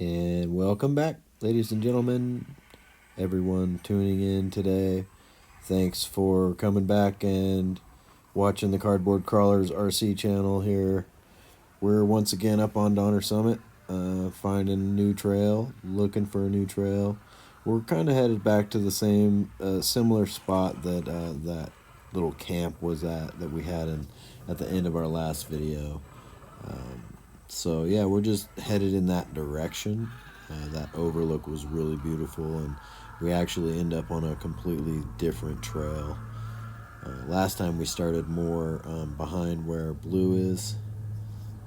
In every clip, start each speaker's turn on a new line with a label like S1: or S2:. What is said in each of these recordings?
S1: And welcome back, ladies and gentlemen, everyone tuning in today. Thanks for coming back and watching the Cardboard Crawlers RC channel here. We're once again up on Donner Summit, finding a new trail, looking for a new trail. We're kind of headed back to the same, similar spot that that little camp was at that we had at the end of our last video. So yeah, we're just headed in that direction. That overlook was really beautiful, and we actually end up on a completely different trail. Last time we started more behind where blue is,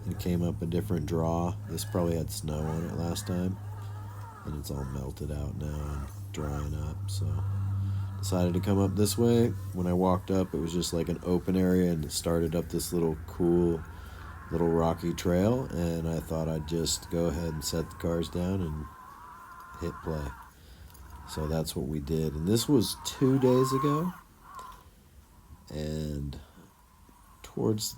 S1: and came up a different draw. This probably had snow on it last time, and it's all melted out now and drying up. So decided to come up this way. When I walked up, it was just like an open area, and it started up this little cool little rocky trail, and I thought I'd just go ahead and set the cars down and hit play. So that's what we did, and this was 2 days ago, and towards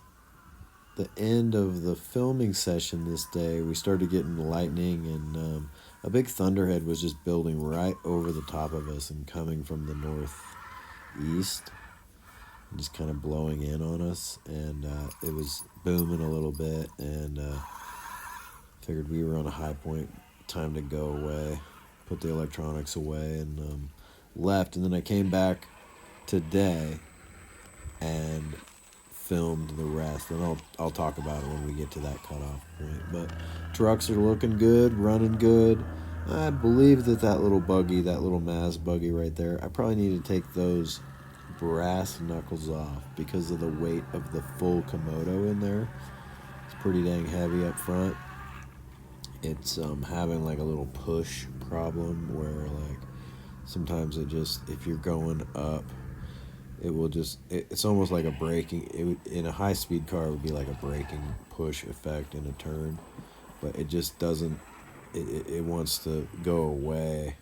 S1: the end of the filming session this day, we started getting lightning, and a big thunderhead was just building right over the top of us and coming from the northeast, just kind of blowing in on us, and it was booming a little bit, and figured we were on a high point, time to go away, put the electronics away, and left. And then I came back today and filmed the rest, and I'll talk about it when we get to that cutoff point. But trucks are looking good, running good. I believe that little buggy, that little Mazz buggy right there, I probably need to take those brass knuckles off because of the weight of the full Komodo in there. It's pretty dang heavy up front. It's having like a little push problem where like sometimes it just, if you're going up, it will just, it's almost like a braking, it would, in a high speed car it would be like a braking push effect in a turn, but it just doesn't, it wants to go away,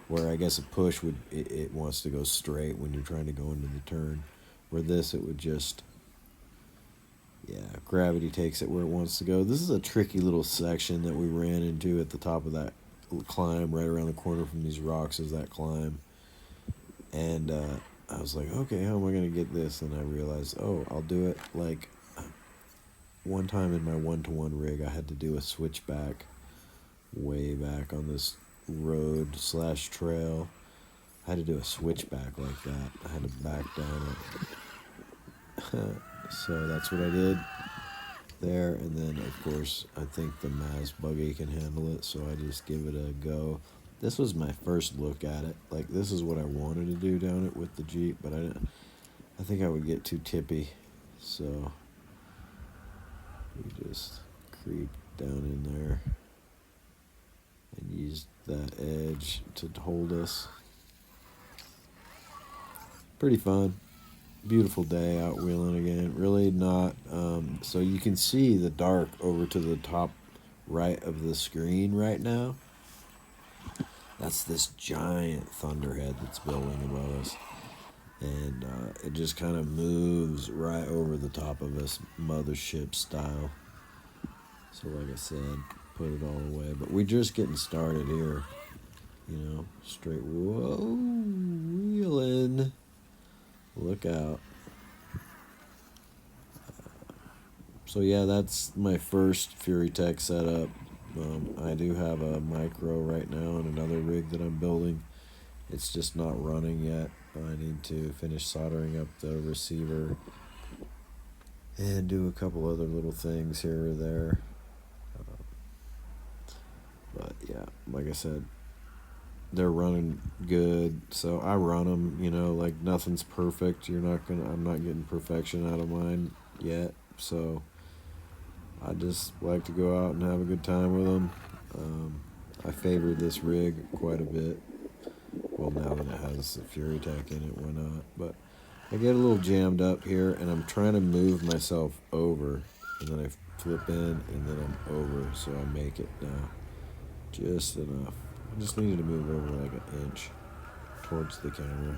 S1: where I guess a push would, it wants to go straight when you're trying to go into the turn, where this, it would just, yeah, gravity takes it where it wants to go. This is a tricky little section that we ran into at the top of that climb. Right around the corner from these rocks is that climb, and I was like, okay, how am I going to get this? And I realized, oh, I'll do it like one time in my 1-to-1 rig, I had to do a switchback way back on this road slash trail. I had to do a switchback like that. I had to back down it. So that's what I did there. And then, of course, I think the Mazz buggy can handle it, so I just give it a go. This was my first look at it. Like, this is what I wanted to do down it with the Jeep, but I think I would get too tippy. So we just creep down in there and use that edge to hold us. Pretty fun. Beautiful day out wheeling again. Really not, so you can see the dark over to the top right of the screen right now. That's this giant thunderhead that's building above us, and it just kind of moves right over the top of us, mothership style. So like I said, put it all away, but we're just getting started here, you know. Straight, whoa, wheeling, look out. So yeah, that's my first Fury Tech setup. I do have a micro right now and another rig that I'm building. It's just not running yet. I need to finish soldering up the receiver and do a couple other little things here or there. But yeah, like I said, they're running good. So I run them, you know, like nothing's perfect. I'm not getting perfection out of mine yet. So I just like to go out and have a good time with them. I favor this rig quite a bit. Well, now that it has the Fury Tech in it, why not? But I get a little jammed up here, and I'm trying to move myself over, and then I flip in, and then I'm over, so I make it now just enough. I just needed to move over like an inch towards the camera.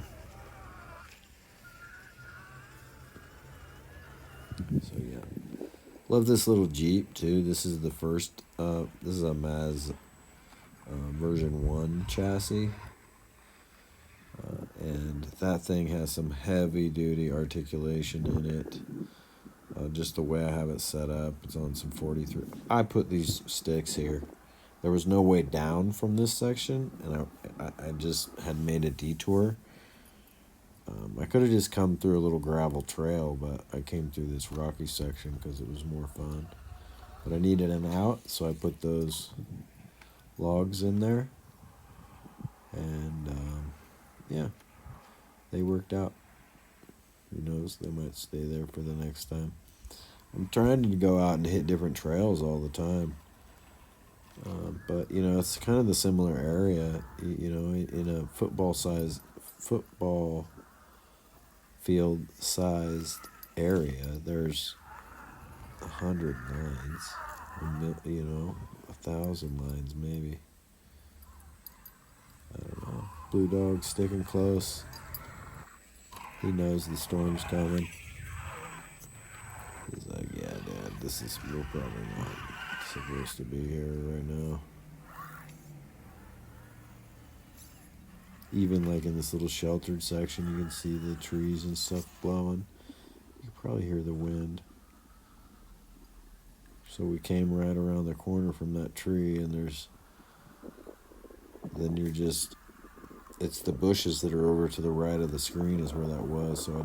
S1: So yeah. Love this little Jeep too. This is the first, this is a Mazz version 1 chassis. And that thing has some heavy duty articulation in it. Just the way I have it set up, it's on some 43. I put these sticks here. There was no way down from this section, and I just had made a detour. I could have just come through a little gravel trail, but I came through this rocky section because it was more fun. But I needed an out, so I put those logs in there. And yeah, they worked out. Who knows, they might stay there for the next time. I'm trying to go out and hit different trails all the time. But, it's kind of the similar area. In a football field-sized area, there's 100 lines, 1,000 lines maybe. I don't know. Blue Dog sticking close. He knows the storm's coming. He's like, yeah, Dad, we're probably not supposed to be here right now. Even like in this little sheltered section, you can see the trees and stuff blowing. You can probably hear the wind. So we came right around the corner from that tree, and it's the bushes that are over to the right of the screen is where that was. So I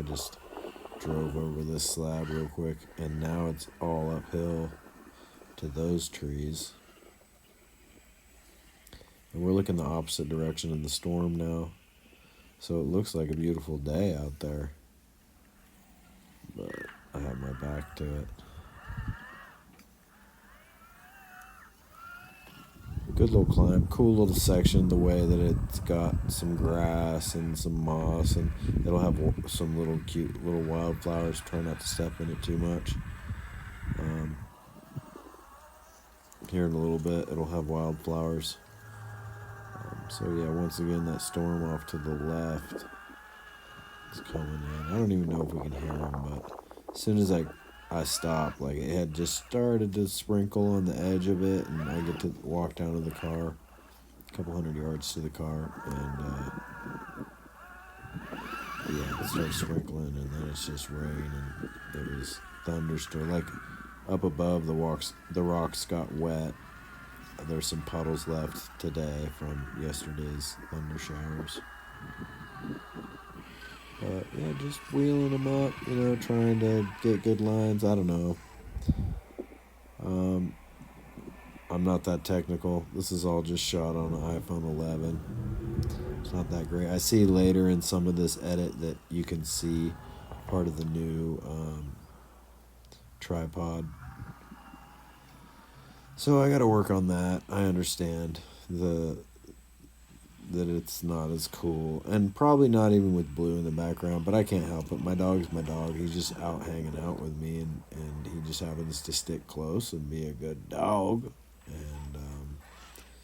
S1: just drove over this slab real quick, and now it's all uphill to those trees. And we're looking the opposite direction in the storm now. So it looks like a beautiful day out there. But I have my back to it. Good little climb, cool little section, the way that it's got some grass and some moss, and it'll have some little cute little wildflowers. Try not to step in it too much. Here in a little bit, it'll have wildflowers. So yeah, once again, that storm off to the left is coming in. I don't even know if we can hear him, but as soon as I stopped, like it had just started to sprinkle on the edge of it, and I get to walk down to the car, a couple hundred yards to the car, and yeah, it starts sprinkling, and then it's just rain, and it was thunderstorm. Like up above, the rocks got wet. There's some puddles left today from yesterday's thunder showers. But yeah, just wheeling them up, trying to get good lines. I don't know. I'm not that technical. This is all just shot on an iPhone 11. It's not that great. I see later in some of this edit that you can see part of the new tripod. So I got to work on that. I understand that it's not as cool, and probably not even with Blue in the background, but I can't help it. My dog's my dog. He's just out hanging out with me, and he just happens to stick close and be a good dog, and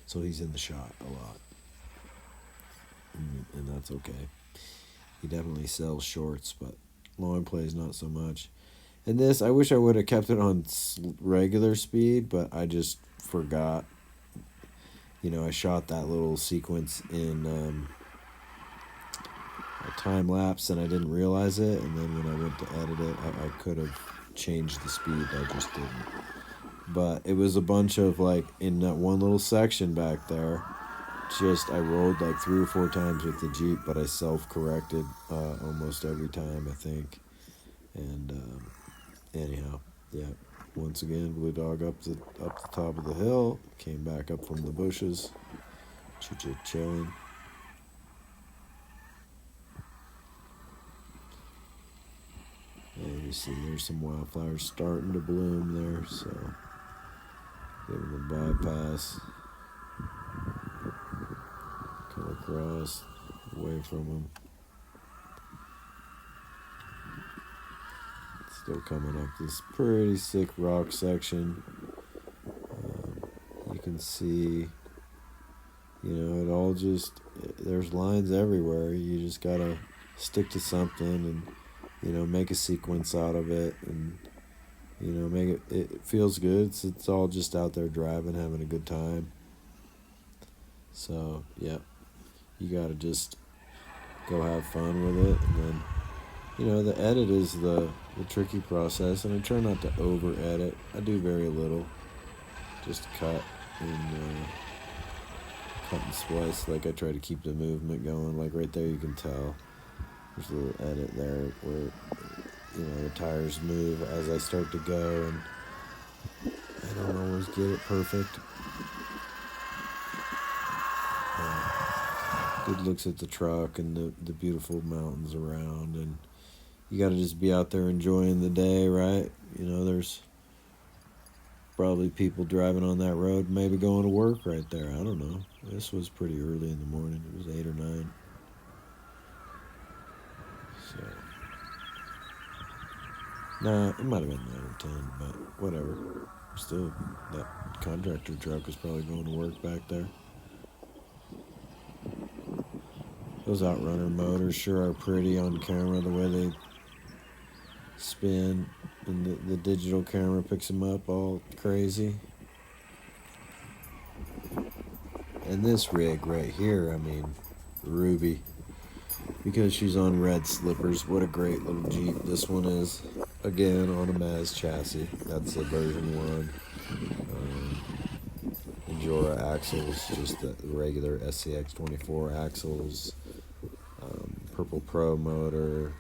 S1: so he's in the shot a lot, and that's okay. He definitely sells shorts, but long plays not so much. And this, I wish I would have kept it on regular speed, but I just forgot. I shot that little sequence in a time lapse, and I didn't realize it. And then when I went to edit it, I could have changed the speed. I just didn't. But it was a bunch of, in that one little section back there, I rolled 3 or 4 times with the Jeep, but I self-corrected almost every time, I think. And anyhow, yeah. Once again, Blue Dog up the top of the hill, came back up from the bushes, chilling. And you see there's some wildflowers starting to bloom there, so give them a bypass. Come across, away from them. Still coming up this pretty sick rock section. You can see, it all there's lines everywhere. You just gotta stick to something and, make a sequence out of it, and, make it feels good. It's all just out there driving, having a good time. So, yeah, you got to just go have fun with it. And then, the edit is the tricky process. And I try not to over edit. I do very little. Just cut and splice. Like, I try to keep the movement going. Like, right there, you can tell there's a little edit there where, the tires move as I start to go. And I don't always get it perfect. Good looks at the truck and the beautiful mountains around, and you got to just be out there enjoying the day, right? There's probably people driving on that road, maybe going to work right there. I don't know. This was pretty early in the morning. It was 8 or 9. So, nah, it might have been 9 or 10, but whatever. Still, that contractor truck was probably going to work back there. Those Outrunner motors sure are pretty on camera, the way they spin, and the digital camera picks them up all crazy. And this rig right here, I mean, Ruby, because she's on red slippers. What a great little Jeep this one is. Again, on a Mazz chassis. That's a version 1. Jora axles, just the regular SCX 24 axles. Purple Pro motor.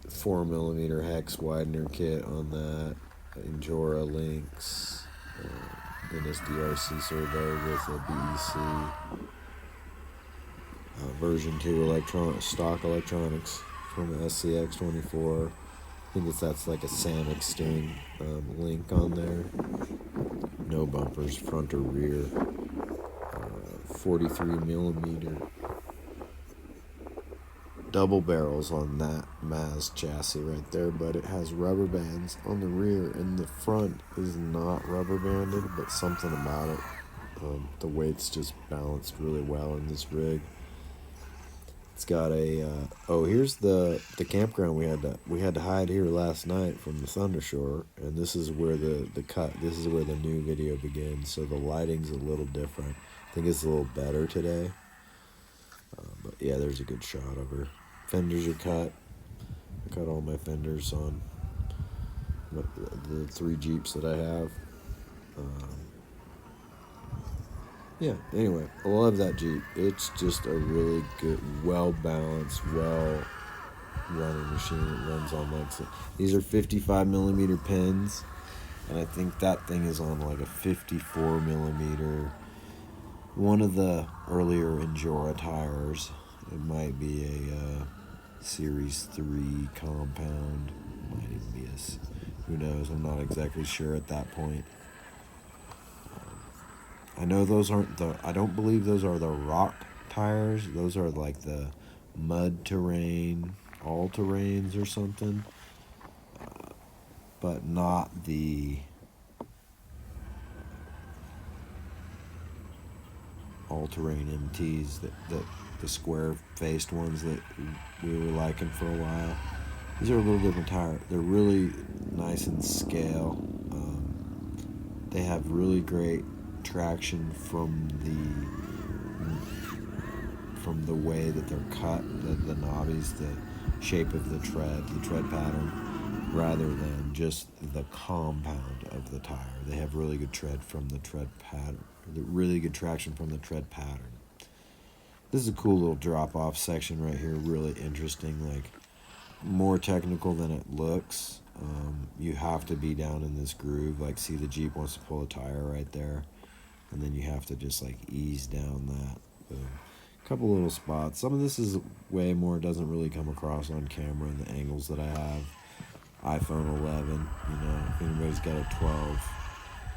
S1: 4mm hex widener kit on that. Jora links. NSDRC servo with a BEC. Version 2 stock electronics from the SCX 24. I think that's like a Samick Sting link on there. No bumpers, front or rear. 43mm double barrels on that Mazz chassis right there, but it has rubber bands on the rear, and the front is not rubber banded, but something about it. The weight's just balanced really well in this rig. It's got a here's the campground we had to hide here last night from the thunderstorm, and this is where the new video begins. So the lighting's a little different. I think it's a little better today. But yeah, there's a good shot of her. Fenders are cut. I cut all my fenders on the 3 Jeeps that I have. Yeah, anyway, I love that Jeep. It's just a really good, well-balanced, well-running machine. It runs on these are 55mm pins, and I think that thing is on like a 54mm. One of the earlier Endura tires. It might be a Series 3 compound. Might even be who knows? I'm not exactly sure at that point. I know those aren't I don't believe those are the rock tires. Those are like the mud terrain, all terrains or something. But not the all-terrain MTs, that the square-faced ones that we were liking for a while. These are a little different tire. They're really nice in scale. They have really great traction from the way that they're cut, the knobbies, the shape of the tread pattern, rather than just the compound of the tire. They have really good tread from the tread pattern, really good traction from the tread pattern. This is a cool little drop-off section right here, really interesting, like more technical than it looks. You have to be down in this groove, like see the Jeep wants to pull a tire right there, and then you have to just like ease down that. Boom. Couple little spots. Some of this is way more, doesn't really come across on camera in the angles that I have. iPhone 11, if anybody's got a 12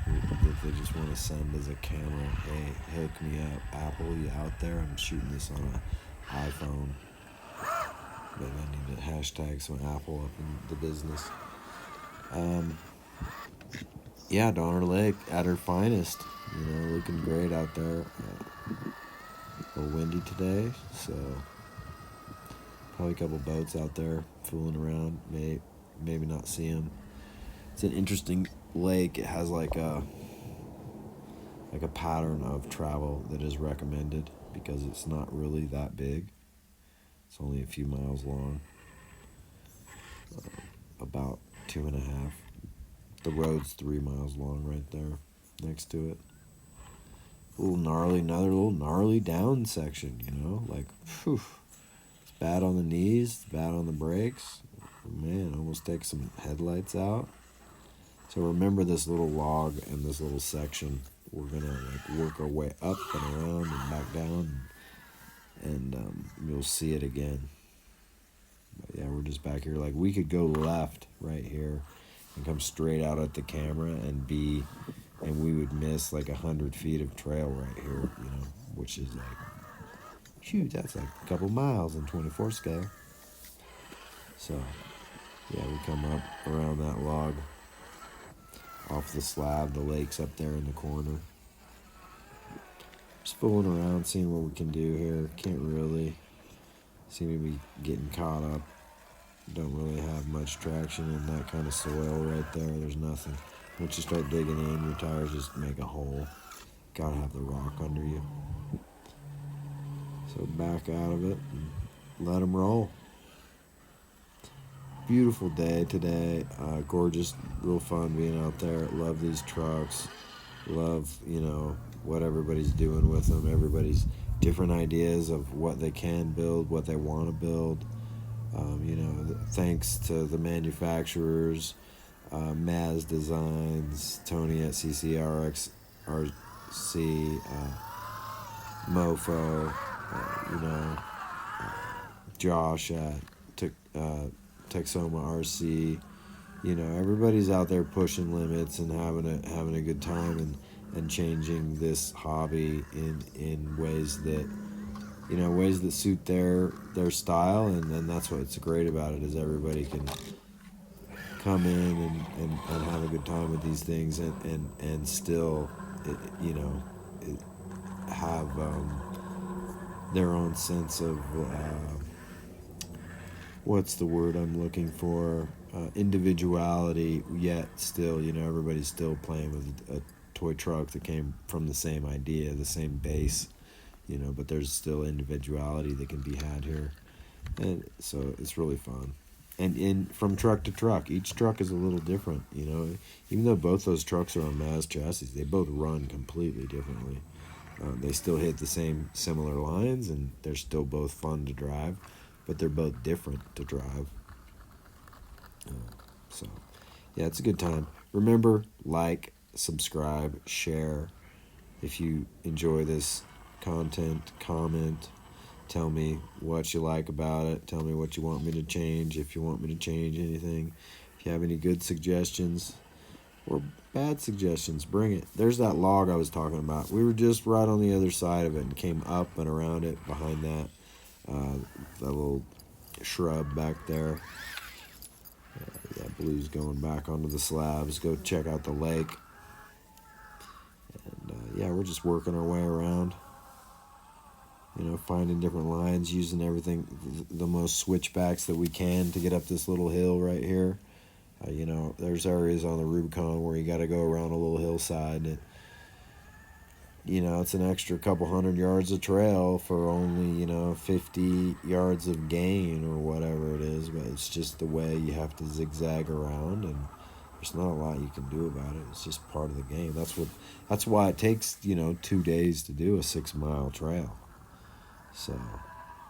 S1: that they just want to send as a camera, hey, hook me up. Apple, you out there? I'm shooting this on an iPhone. But I need to hashtag some Apple up in the business. Yeah, Donner Lake at her finest. Looking great out there. A little windy today, so probably a couple boats out there fooling around. Maybe not see them. It's an interesting lake. It has like a like a pattern of travel that is recommended because it's not really that big. It's only a few miles long, about 2.5. The road's 3 miles long right there next to it. Another little gnarly down section, like, phew, it's bad on the knees, it's bad on the brakes. Man, almost take some headlights out. So remember this little log and this little section. We're gonna like work our way up and around and back down, and you'll see it again. But yeah, we're just back here. Like we could go left right here and come straight out at the camera and we would miss like 100 feet of trail right here, which is like, shoot, that's like a couple miles in 24 scale. So yeah, we come up around that log, off the slab, the lake's up there in the corner. Just fooling around, seeing what we can do here. Can't really seem to be getting caught up. Don't really have much traction in that kind of soil right there. There's nothing. Once you start digging in, your tires just make a hole. Gotta have the rock under you. So back out of it and let them roll. Beautiful day today. Gorgeous, real fun being out there. Love these trucks. Love, what everybody's doing with them. Everybody's different ideas of what they can build, what they want to build. Thanks to the manufacturers, Mazz Designs, Tony at CCRX, RC, Mofo, Josh at Texoma RC. Everybody's out there pushing limits and having a good time and changing this hobby in ways that suit their style, and that's what's great about it is everybody can come in and have a good time with these things and still have their own sense of what's the word I'm looking for, individuality, yet still everybody's still playing with a toy truck that came from the same idea, the same base, but there's still individuality that can be had here, and so it's really fun. And from truck to truck, each truck is a little different, even though both those trucks are on Mazz chassis, they both run completely differently. They still hit the same similar lines, and they're still both fun to drive, but they're both different to drive. So yeah, it's a good time. Remember, like, subscribe, share. If you enjoy this content, comment, tell me what you like about it, tell me what you want me to change, if you want me to change anything. If you have any good suggestions or bad suggestions, bring it. There's that log I was talking about. We were just right on the other side of it and came up and around it behind that little shrub back there. Yeah, Blue's going back onto the slabs. Go check out the lake. And yeah, we're just working our way around. Finding different lines, using everything, the most switchbacks that we can to get up this little hill right here. There's areas on the Rubicon where you got to go around a little hillside. And it's an extra couple 100 yards of trail for only, 50 yards of gain or whatever it is. But it's just the way you have to zigzag around, and there's not a lot you can do about it. It's just part of the game. That's why it takes, 2 days to do a 6-mile trail. So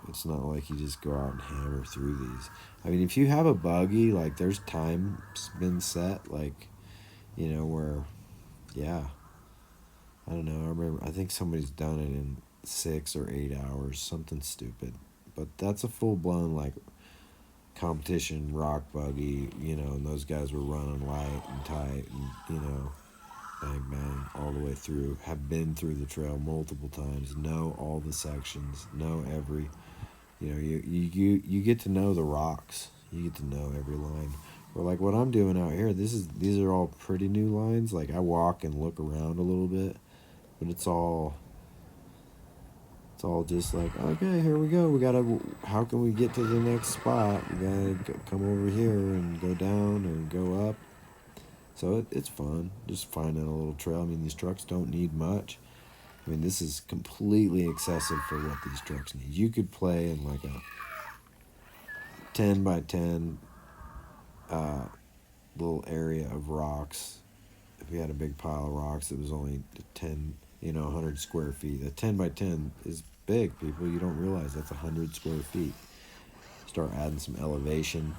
S1: it's not like you just go out and hammer through these. I mean, if you have a buggy, like, there's times been set, like, where, yeah, I don't know. I think somebody's done it in 6 or 8 hours, something stupid. But that's a full-blown, like, competition rock buggy, and those guys were running light and tight and, bang, bang, all the way through. Have been through the trail multiple times, know all the sections, know every, you get to know the rocks. You get to know every line. Or like what I'm doing out here, these are all pretty new lines. Like, I walk and look around a little bit, but it's all just like, okay, here we go. How can we get to the next spot? We gotta come over here and go down or go up. So it's fun just finding a little trail. I mean, these trucks don't need much. I mean, this is completely excessive for what these trucks need. You could play in like a 10 by 10 little area of rocks. If we had a big pile of rocks, it was only 10, 100 square feet. A 10 by 10 is big, people. You don't realize that's 100 square feet. Start adding some elevation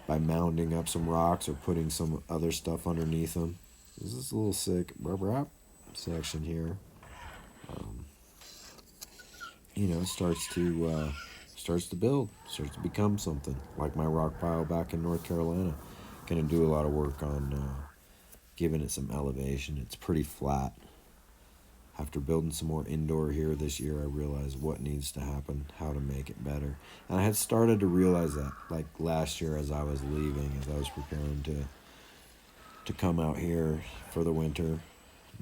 S1: by mounding up some rocks or putting some other stuff underneath them. This is a little sick section here. Starts to build, starts to become something. Like my rock pile back in North Carolina. Gonna do a lot of work on giving it some elevation. It's pretty flat. After building some more indoor here this year, I realized what needs to happen, how to make it better. And I had started to realize that like last year as I was leaving, as I was preparing to come out here for the winter,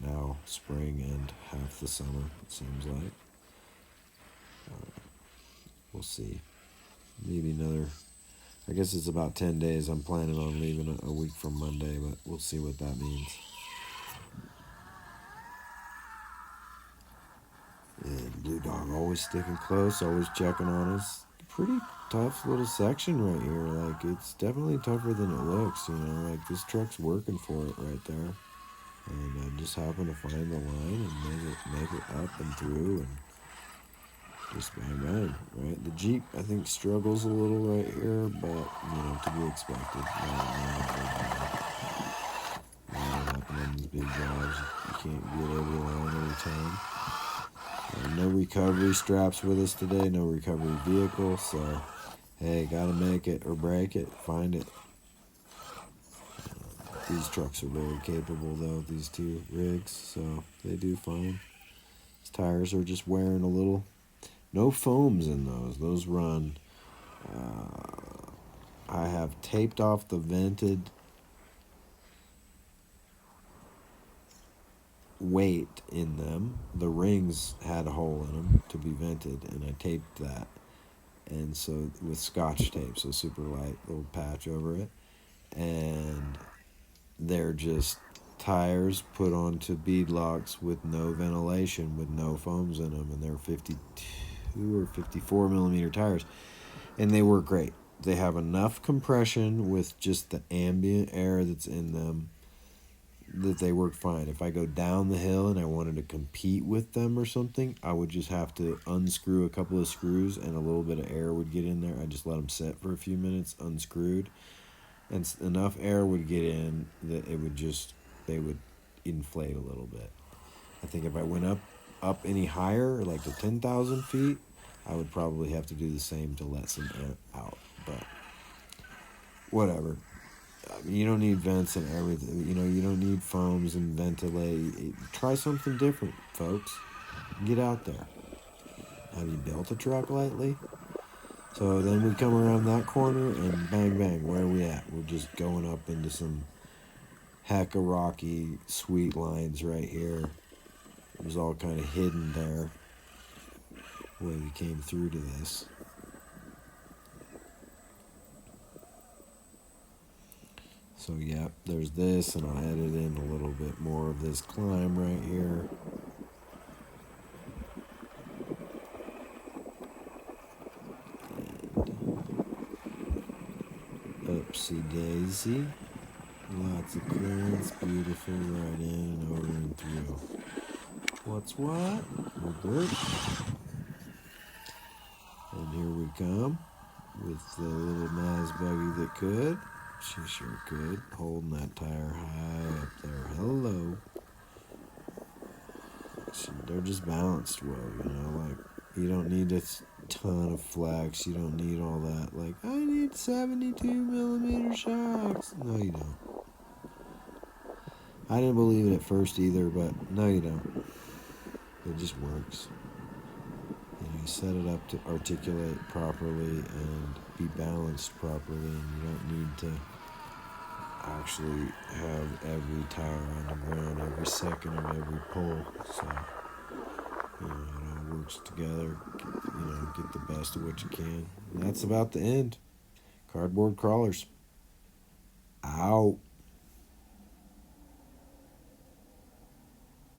S1: now spring and half the summer, it seems like. We'll see. Maybe another, I guess it's about 10 days. I'm planning on leaving a week from Monday, but we'll see what that means. And Blue Dog always sticking close, always checking on us. Pretty tough little section right here. Like, it's definitely tougher than it looks, Like, this truck's working for it right there. And I just happen to find the line and make it up and through and just bang bang, right? The Jeep, I think, struggles a little right here, but, to be expected. What happen on these big drives. You can't get every line every time. No recovery straps with us today, no recovery vehicle, so hey, gotta make it or break it, find it. These trucks are very capable though, these two rigs, so they do fine. These tires are just wearing a little. No foams in those. Those run. I have taped off the vented weight in them. The rings had a hole in them to be vented, and I taped that. And so with Scotch tape, so super light little patch over it. And they're just tires put onto bead locks with no ventilation, with no foams in them, and they're 52 or 54 millimeter tires, and they work great. They have enough compression with just the ambient air that's in them that they work fine. If I go down the hill and I wanted to compete with them or something, I would just have to unscrew a couple of screws and a little bit of air would get in there. I just let them sit for a few minutes unscrewed, and enough air would get in that they would inflate a little bit. I think if I went up any higher, like to 10,000 feet, I would probably have to do the same to let some air out, but whatever. I mean, you don't need vents and everything. You don't need foams and ventilate. Try something different, folks. Get out there. Have you built a truck lately? So then we come around that corner and bang, bang, where are we at? We're just going up into some heck of rocky, sweet lines right here. It was all kind of hidden there when we came through to this. So yeah, there's this, and I'll edit in a little bit more of this climb right here. And oopsie daisy. Lots of clearance, beautiful, right in and over and through. What's what? Robert. And here we come with the little Mazz buggy that could. She sure could. Holding that tire high up there. Hello. They're just balanced well, like you don't need a ton of flex. You don't need all that. Like, I need 72 millimeter shocks. No, you don't. I didn't believe it at first either, but no, you don't. It just works. You set it up to articulate properly and be balanced properly, and you don't need to actually have every tire on the ground every second of every pull. So, it all works together. Get the best of what you can. And that's about the end. Cardboard crawlers. Out.